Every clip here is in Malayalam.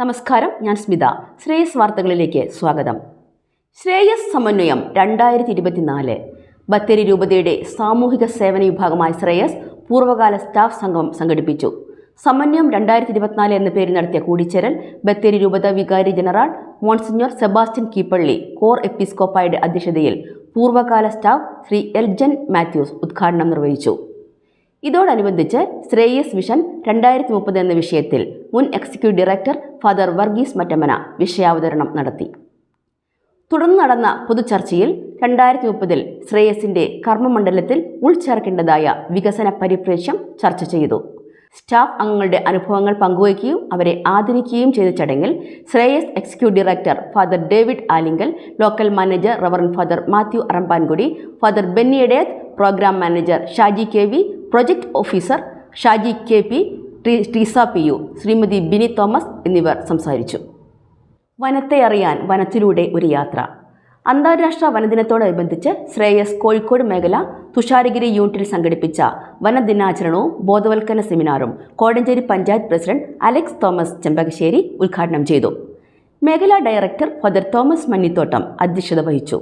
നമസ്കാരം, ഞാൻ സ്മിത. ശ്രേയസ് വാർത്തകളിലേക്ക് സ്വാഗതം. ശ്രേയസ് സമന്വയം 2024. ബത്തേരി രൂപതയുടെ സാമൂഹിക സേവന വിഭാഗമായ ശ്രേയസ് പൂർവ്വകാല സ്റ്റാഫ് സംഗമം സംഘടിപ്പിച്ചു. സമന്വയം 2024 എന്ന പേരിൽ നടത്തിയ കൂടിച്ചേരൽ ബത്തേരി രൂപത വികാരി general monsignor Sebastian Keeppally core എപ്പിസ്കോപ്പായുടെ അധ്യക്ഷതയിൽ പൂർവ്വകാല സ്റ്റാഫ് ശ്രീ എൽജൻ മാത്യൂസ് ഉദ്ഘാടനം നിർവഹിച്ചു. ഇതോടനുബന്ധിച്ച് ശ്രേയസ് വിഷൻ 2030 എന്ന വിഷയത്തിൽ മുൻ എക്സിക്യൂട്ടീവ് ഡയറക്ടർ ഫാദർ വർഗീസ് മറ്റമന വിഷയാവതരണം നടത്തി. തുടർന്ന് നടന്ന പൊതുചർച്ചയിൽ 2030 ശ്രേയസിന്റെ കർമ്മമണ്ഡലത്തിൽ ഉൾച്ചേർക്കേണ്ടതായ വികസന പരിപ്രേക്ഷ്യം ചർച്ച ചെയ്തു. സ്റ്റാഫ് അംഗങ്ങളുടെ അനുഭവങ്ങൾ പങ്കുവയ്ക്കുകയും അവരെ ആദരിക്കുകയും ചെയ്ത ചടങ്ങിൽ Shreyas executive director father David Alinkal, local manager reverend father Mathew Arambankudi, father Benny Edeth, programme manager Shaji KV, project officer Shaji KP, Treesa PU, Shrimati Bini Thomas എന്നിവർ സംസാരിച്ചു. വനത്തെ അറിയാൻ വനത്തിലൂടെ ഒരു യാത്ര. അന്താരാഷ്ട്ര വനദിനത്തോടനുബന്ധിച്ച് ശ്രേയസ് കോഴിക്കോട് മേഖല തുഷാരഗിരി യൂണിറ്റിൽ സംഘടിപ്പിച്ച വനദിനാചരണവും ബോധവൽക്കരണ സെമിനാറും Kodanchery panchayat president Alex Thomas Chembakassery ഉദ്ഘാടനം ചെയ്തു. മേഖലാ ഡയറക്ടർ ഫാദർ തോമസ് മന്നിത്തോട്ടം അധ്യക്ഷത വഹിച്ചു.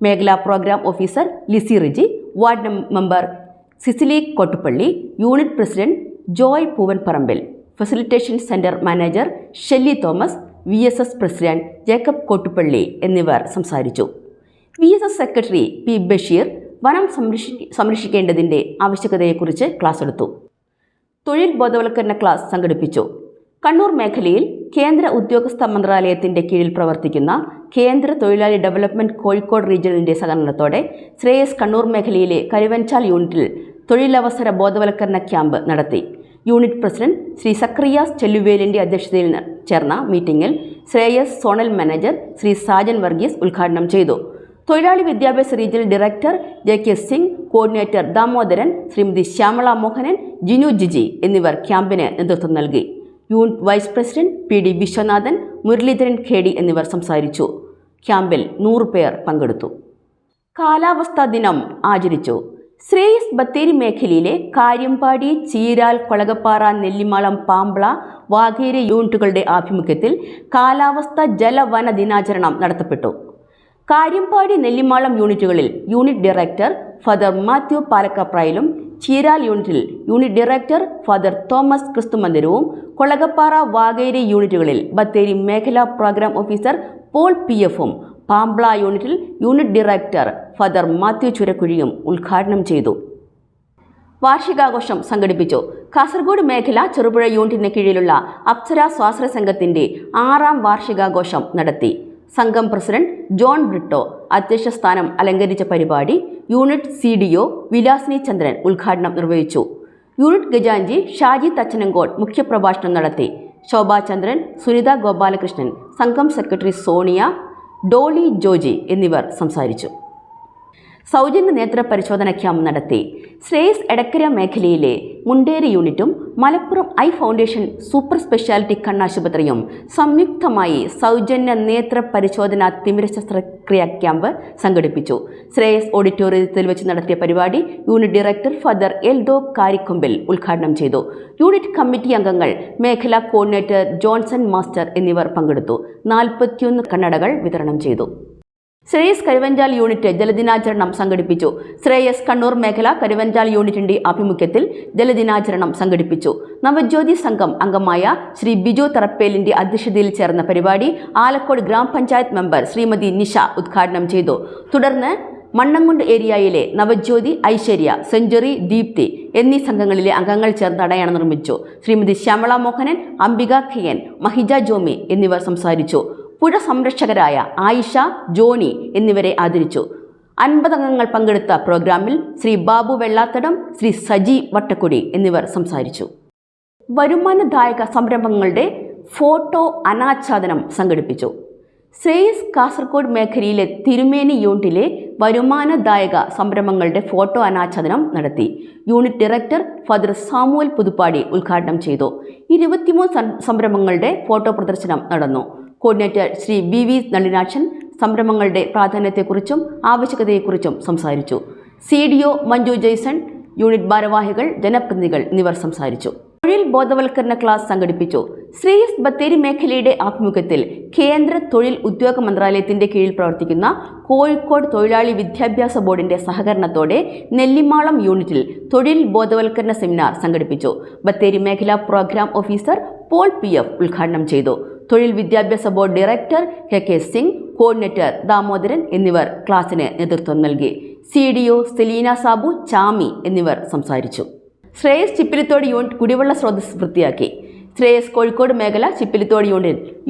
മേഖലാ programme officer Lissy Riji, ward member Cicily Kottupally, unit president Joy Poovanparambil, facilitation centre manager Shelly Thomas, VSS president Jacob Kottupally എന്നിവർ സംസാരിച്ചു. VSS secretary P. ബഷീർ വനം സംരക്ഷിക്കേണ്ടതിൻ്റെ ആവശ്യകതയെക്കുറിച്ച് ക്ലാസ് എടുത്തു. തൊഴിൽ ബോധവൽക്കരണ ക്ലാസ് സംഘടിപ്പിച്ചു. കണ്ണൂർ മേഖലയിൽ കേന്ദ്ര ഉദ്യോഗസ്ഥ മന്ത്രാലയത്തിൻ്റെ കീഴിൽ പ്രവർത്തിക്കുന്ന കേന്ദ്ര തൊഴിലാളി ഡെവലപ്മെൻറ്റ് കോഴിക്കോട് റീജിയണിൻ്റെ സഹകരണത്തോടെ ശ്രേയസ് കണ്ണൂർ മേഖലയിലെ കരുവഞ്ചാൽ യൂണിറ്റിൽ തൊഴിലവസര ബോധവൽക്കരണ ക്യാമ്പ് നടത്തി. യൂണിറ്റ് പ്രസിഡന്റ് ശ്രീ സക്രിയാസ് ചെല്ലുവേലിൻ്റെ അധ്യക്ഷതയിൽ ചേർന്ന മീറ്റിംഗിൽ ശ്രേയസ് സോണൽ മാനേജർ ശ്രീ സാജൻ വർഗീസ് ഉദ്ഘാടനം ചെയ്തു. തൊഴിലാളി വിദ്യാഭ്യാസ regional director JK Singh, coordinator Damodaran, Shrimati Shyamala Mohanan, Jinu Jiji എന്നിവർ ക്യാമ്പിന് നേതൃത്വം നൽകി. Unit vice president PD Viswanathan, Muraleedharan KD എന്നിവർ സംസാരിച്ചു. ക്യാമ്പിൽ 100 പേർ പങ്കെടുത്തു. കാലാവസ്ഥാ ദിനം ആചരിച്ചു. ശ്രേയസ് ബത്തേരി മേഖലയിലെ കാര്യമ്പാടി, ചീരാൽ, കൊളകപ്പാറ, നെല്ലിമാളം, പാമ്പ്ള, വാകേരി യൂണിറ്റുകളുടെ ആഭിമുഖ്യത്തിൽ കാലാവസ്ഥ ജലവന ദിനാചരണം നടത്തപ്പെട്ടു. കാര്യമ്പാടി, നെല്ലിമാളം യൂണിറ്റുകളിൽ യൂണിറ്റ് ഡയറക്ടർ ഫാദർ മാത്യു പാലക്കപ്രായിലും, ചീരാൽ യൂണിറ്റിൽ യൂണിറ്റ് ഡയറക്ടർ ഫാദർ തോമസ് ക്രിസ്തുമന്ദിരവും, കൊളകപ്പാറ, വാകേരി യൂണിറ്റുകളിൽ ബത്തേരി മേഖലാ പ്രോഗ്രാം ഓഫീസർ പോൾ PFും, പാമ്പ്ള യൂണിറ്റിൽ യൂണിറ്റ് ഡയറക്ടർ ഫാദർ മാത്യു ചുരക്കുഴിയും ഉദ്ഘാടനം ചെയ്തു. വാർഷികാഘോഷം സംഘടിപ്പിച്ചു. കാസർഗോഡ് മേഖല ചെറുപുഴ യൂണിറ്റിന് കീഴിലുള്ള അപ്സര സ്വാശ്രയ സംഘത്തിൻ്റെ 6ാം വാർഷികാഘോഷം നടത്തി. സംഘം പ്രസിഡന്റ് ജോൺ ബ്രിട്ടോ അധ്യക്ഷ സ്ഥാനം അലങ്കരിച്ച പരിപാടി യൂണിറ്റ് CDO വിലാസിനി ചന്ദ്രൻ ഉദ്ഘാടനം നിർവഹിച്ചു. യൂണിറ്റ് ഖജാൻജി ഷാജി തച്ചനങ്കോട് മുഖ്യപ്രഭാഷണം നടത്തി. ശോഭാചന്ദ്രൻ, സുനിത ഗോപാലകൃഷ്ണൻ, സംഘം സെക്രട്ടറി സോണിയ, ഡോളി ജോജി എന്നിവർ സംസാരിച്ചു. സൗജന്യ നേത്ര പരിശോധന ക്യാമ്പ് നടത്തി. ശ്രേയസ് എടക്കര മേഖലയിലെ മുണ്ടേരി യൂണിറ്റും Malappuram eye foundation super speciality കണ്ണാശുപത്രിയും സംയുക്തമായി സൗജന്യ നേത്ര പരിശോധന തിമിര ശസ്ത്രക്രിയ ക്യാമ്പ് സംഘടിപ്പിച്ചു. ശ്രേയസ് ഓഡിറ്റോറിയത്തിൽ വെച്ച് നടത്തിയ പരിപാടി unit director father Eldho Karikkombil ഉദ്ഘാടനം ചെയ്തു. യൂണിറ്റ് കമ്മിറ്റി അംഗങ്ങൾ, മേഖലാ കോർഡിനേറ്റർ ജോൺസൺ മാസ്റ്റർ എന്നിവർ പങ്കെടുത്തു. 41 കണ്ണടകൾ വിതരണം ചെയ്തു. ശ്രേയസ് കരുവഞ്ചാൽ യൂണിറ്റ് ജലദിനാചരണം സംഘടിപ്പിച്ചു. ശ്രേയസ് കണ്ണൂർ മേഖല കരുവഞ്ചാൽ യൂണിറ്റിന്റെ ആഭിമുഖ്യത്തിൽ ജലദിനാചരണം സംഘടിപ്പിച്ചു. നവജ്യോതി സംഘം അംഗമായ ശ്രീ ബിജു തറപ്പേലിന്റെ അധ്യക്ഷതയിൽ ചേർന്ന പരിപാടി ആലക്കോട് ഗ്രാമപഞ്ചായത്ത് മെമ്പർ ശ്രീമതി നിഷ ഉദ്ഘാടനം ചെയ്തു. തുടർന്ന് മണ്ണങ്കുണ്ട് ഏരിയയിലെ നവജ്യോതി, ഐശ്വര്യ, സെഞ്ചുറി, ദീപ്തി എന്നീ സംഘങ്ങളിലെ അംഗങ്ങൾ ചേർന്ന് അടയാളം നിർമ്മിച്ചു. ശ്രീമതി ശ്യാമള മോഹനൻ, അംബിക KN, മഹിജ ജോമി എന്നിവർ സംസാരിച്ചു. പുഴ സംരക്ഷകരായ ആയിഷ, ജോണി എന്നിവരെ ആദരിച്ചു. 50 അംഗങ്ങൾ പങ്കെടുത്ത പ്രോഗ്രാമിൽ ശ്രീ ബാബു വെള്ളാത്തടം, ശ്രീ സജി വട്ടക്കുടി എന്നിവർ സംസാരിച്ചു. വരുമാനദായക സംരംഭങ്ങളുടെ ഫോട്ടോ അനാച്ഛാദനം സംഘടിപ്പിച്ചു. ശ്രേയസ് കാസർഗോഡ് മേഖലയിലെ തിരുമേനി യൂണിറ്റിലെ വരുമാനദായക സംരംഭങ്ങളുടെ ഫോട്ടോ അനാച്ഛാദനം നടത്തി. Unit director father Samuel Puthuppady ഉദ്ഘാടനം ചെയ്തു. 23 സംരംഭങ്ങളുടെ ഫോട്ടോ പ്രദർശനം നടന്നു. കോർഡിനേറ്റർ ശ്രീ BV നളിനാക്ഷൻ സംരംഭങ്ങളുടെ പ്രാധാന്യത്തെക്കുറിച്ചും ആവശ്യകതയെക്കുറിച്ചും സംസാരിച്ചു. CDO മഞ്ജു ജയ്സൺ, യൂണിറ്റ് ഭാരവാഹികൾ, ജനപ്രതിനിധികൾ എന്നിവർ സംസാരിച്ചു. തൊഴിൽ ബോധവൽക്കരണ ക്ലാസ് സംഘടിപ്പിച്ചു. ശ്രേയസ് ബത്തേരി മേഖലയുടെ ആഭിമുഖ്യത്തിൽ കേന്ദ്ര തൊഴിൽ ഉദ്യോഗ മന്ത്രാലയത്തിന്റെ കീഴിൽ പ്രവർത്തിക്കുന്ന കോഴിക്കോട് തൊഴിലാളി വിദ്യാഭ്യാസ ബോർഡിന്റെ സഹകരണത്തോടെ നെല്ലിമാളം യൂണിറ്റിൽ തൊഴിൽ ബോധവൽക്കരണ സെമിനാർ സംഘടിപ്പിച്ചു. ബത്തേരി മേഖലാ പ്രോഗ്രാം ഓഫീസർ പോൾ PF ഉദ്ഘാടനം ചെയ്തു. തൊഴിൽ വിദ്യാഭ്യാസ board director KK Singh, coordinator Damodaran എന്നിവർ ക്ലാസിന് നേതൃത്വം നൽകി. CDO സെലീന സാബു, ചാമി എന്നിവർ സംസാരിച്ചു. ശ്രേയസ് ചിപ്പിലിത്തോട് യൂണിറ്റ് കുടിവെള്ള സ്രോതസ് വൃത്തിയാക്കി. ശ്രേയസ് കോഴിക്കോട് മേഖല ചിപ്പിലിത്തോട്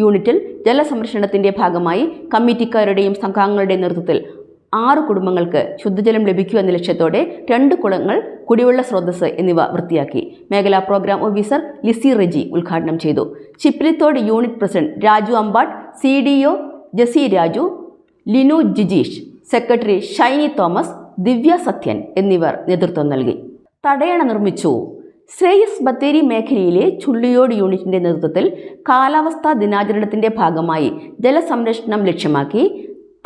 യൂണിറ്റിൽ ജലസംരക്ഷണത്തിന്റെ ഭാഗമായി കമ്മിറ്റിക്കാരുടെയും സംഘാംഗങ്ങളുടെയും നേതൃത്വത്തിൽ 6 കുടുംബങ്ങൾക്ക് ശുദ്ധജലം ലഭിക്കുക എന്ന ലക്ഷ്യത്തോടെ 2 കുളങ്ങൾ, കുടിവെള്ള സ്രോതസ് എന്നിവ വൃത്തിയാക്കി. മേഖലാ പ്രോഗ്രാം ഓഫീസർ ലിസി റെജി ഉദ്ഘാടനം ചെയ്തു. Chippilithode unit president Raju Ambatt, CDO Jessy Raju, Linu Jijeesh, secretary Shiny Thomas, Divya Sathyan എന്നിവർ നേതൃത്വം നൽകി. തടയണ നിർമ്മിച്ചു. ശ്രേയസ് ബത്തേരി മേഖലയിലെ ചുള്ളിയോട് യൂണിറ്റിന്റെ നേതൃത്വത്തിൽ കാലാവസ്ഥാ ദിനാചരണത്തിന്റെ ഭാഗമായി ജലസംരക്ഷണം ലക്ഷ്യമാക്കി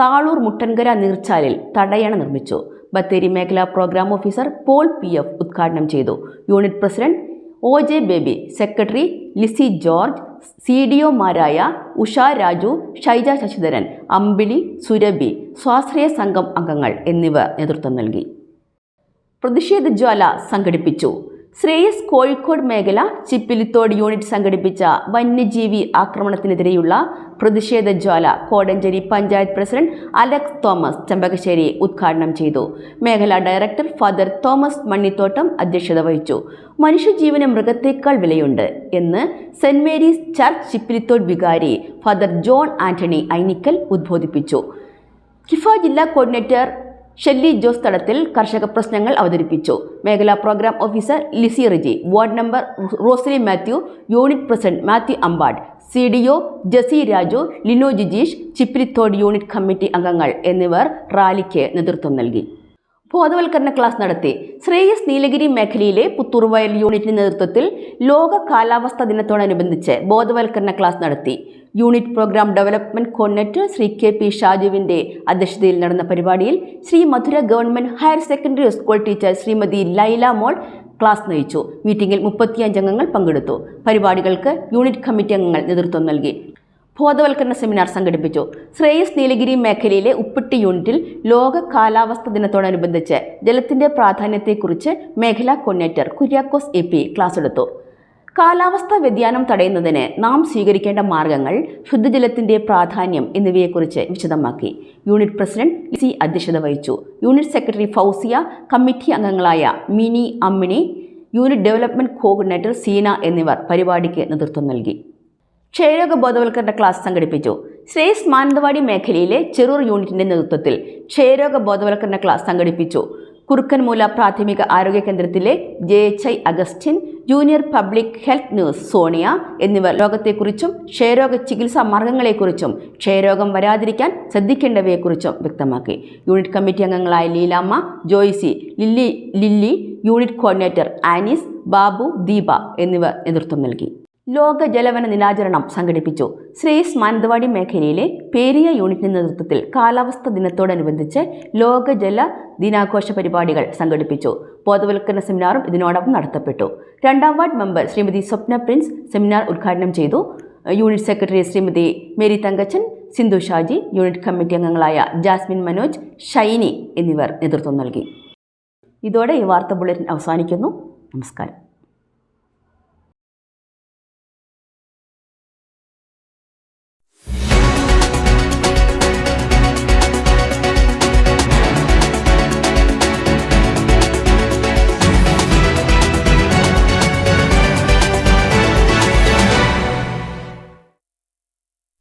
താളൂർ മുട്ടൻകര നീർച്ചാലിൽ തടയണ നിർമ്മിച്ചു. ബത്തേരി മേഖലാ പ്രോഗ്രാം ഓഫീസർ പോൾ PF ഉദ്ഘാടനം ചെയ്തു. Unit president OJ Baby, secretary Lissy George, CDOമാരായ ഉഷ രാജു, ഷൈജ ശശിധരൻ, അമ്പിളി, സുരഭി, സ്വാശ്രയ സംഘം അംഗങ്ങൾ എന്നിവർ നേതൃത്വം നൽകി. പ്രതിഷേധ ജ്വാല സംഘടിപ്പിച്ചു. ശ്രേയസ് കോഴിക്കോട് മേഖല ചിപ്പിലിത്തോട് യൂണിറ്റ് സംഘടിപ്പിച്ച വന്യജീവി ആക്രമണത്തിനെതിരെയുള്ള പ്രതിഷേധ ജ്വാല Kodanchery panchayat president Alex Thomas Chembakassery ഉദ്ഘാടനം ചെയ്തു. മേഖലാ ഡയറക്ടർ ഫാദർ തോമസ് മണ്ണിത്തോട്ടം അധ്യക്ഷത വഹിച്ചു. മനുഷ്യജീവന് മൃഗത്തേക്കാൾ വിലയുണ്ട് എന്ന് സെന്റ് മേരീസ് ചർച്ച് ചിപ്പിലിത്തോട് വികാരി ഫാദർ ജോൺ ആന്റണി ഐനിക്കൽ ഉദ്ബോധിപ്പിച്ചു. കിഫ ജില്ലാ കോർഡിനേറ്റർ ഷെല്ലി ജോസ് തടത്തിൽ കർഷക പ്രശ്നങ്ങൾ അവതരിപ്പിച്ചു. മേഖലാ programme officer Lissy Reji, ward number Rosly Mathew, unit president Mathew Ambat, CDO Jessy Raju, Lino Jijeesh, Chippilithode unit committee അംഗങ്ങൾ എന്നിവർ റാലിക്ക് നേതൃത്വം നൽകി. ബോധവൽക്കരണ ക്ലാസ് നടത്തി. ശ്രേയസ് നീലഗിരി മേഖലയിലെ പുത്തൂർവയൽ യൂണിറ്റിന്റെ നേതൃത്വത്തിൽ ലോക കാലാവസ്ഥാ ദിനത്തോടനുബന്ധിച്ച് ബോധവൽക്കരണ ക്ലാസ് നടത്തി. Unit programme development coordinator Shri KP ഷാജുവിന്റെ അധ്യക്ഷതയിൽ നടന്ന പരിപാടിയിൽ Shri Madhura government higher secondary school teacher Shrimati Laila Mol class നയിച്ചു. മീറ്റിംഗിൽ 35 അംഗങ്ങൾ പങ്കെടുത്തു. പരിപാടികൾക്ക് യൂണിറ്റ് കമ്മിറ്റി അംഗങ്ങൾ നേതൃത്വം നൽകി. ബോധവൽക്കരണ സെമിനാർ സംഘടിപ്പിച്ചു. ശ്രേയസ് നീലഗിരി മേഖലയിലെ ഉപ്പിട്ടി യൂണിറ്റിൽ ലോക കാലാവസ്ഥാ ദിനത്തോടനുബന്ധിച്ച് ജലത്തിന്റെ പ്രാധാന്യത്തെക്കുറിച്ച് മേഖലാ കോർഡിനേറ്റർ കുര്യാക്കോസ് AP ക്ലാസ് എടുത്തു. കാലാവസ്ഥാ വ്യതിയാനം തടയുന്നതിന് നാം സ്വീകരിക്കേണ്ട മാർഗങ്ങൾ, ശുദ്ധജലത്തിന്റെ പ്രാധാന്യം എന്നിവയെക്കുറിച്ച് വിശദമാക്കി. യൂണിറ്റ് പ്രസിഡന്റ് ലിസി അധ്യക്ഷത വഹിച്ചു. യൂണിറ്റ് സെക്രട്ടറി ഫൗസിയ, കമ്മിറ്റി അംഗങ്ങളായ Mini, Ammini, unit development coordinator Seena എന്നിവർ പരിപാടിക്ക് നേതൃത്വം നൽകി. ക്ഷയരോഗ ബോധവൽക്കരണ ക്ലാസ് സംഘടിപ്പിച്ചു. ശ്രേയസ് മാനന്തവാടി മേഖലയിലെ ചെറൂർ യൂണിറ്റിന്റെ നേതൃത്വത്തിൽ ക്ഷയരോഗ ബോധവൽക്കരണ ക്ലാസ് സംഘടിപ്പിച്ചു. കുറുക്കൻമൂല പ്രാഥമിക ആരോഗ്യ കേന്ദ്രത്തിലെ JHI Augustine, junior public health nurse Sonia എന്നിവർ രോഗത്തെക്കുറിച്ചും ക്ഷയരോഗ ചികിത്സാ മാർഗങ്ങളെക്കുറിച്ചും ക്ഷയരോഗം വരാതിരിക്കാൻ ശ്രദ്ധിക്കേണ്ടവയെക്കുറിച്ചും വ്യക്തമാക്കി. യൂണിറ്റ് കമ്മിറ്റി അംഗങ്ങളായ Leelamma, Joycy, Lilly, unit coordinator Annies, Babu, Deepa എന്നിവർ നേതൃത്വം നൽകി. ലോക ജലവന ദിനാചരണം സംഘടിപ്പിച്ചു. ശ്രേയസ് മാനന്തവാടി മേഖലയിലെ പേരിയ യൂണിറ്റിന്റെ നേതൃത്വത്തിൽ കാലാവസ്ഥാ ദിനത്തോടനുബന്ധിച്ച് ലോക ജല ദിനാഘോഷ പരിപാടികൾ സംഘടിപ്പിച്ചു. ബോധവൽക്കരണ സെമിനാറും ഇതിനോടൊപ്പം നടത്തപ്പെട്ടു. 2ാം വാർഡ് മെമ്പർ ശ്രീമതി സ്വപ്ന പ്രിൻസ് സെമിനാർ ഉദ്ഘാടനം ചെയ്തു. Unit secretary Shrimati Mary Thankachan, Sindhu Shaji, unit committee അംഗങ്ങളായ ജാസ്മിൻ മനോജ്, ഷൈനി എന്നിവർ നേതൃത്വം നൽകി. ഇതോടെ ഈ വാർത്താ ബുള്ളറ്റിൻ അവസാനിക്കുന്നു. നമസ്കാരം.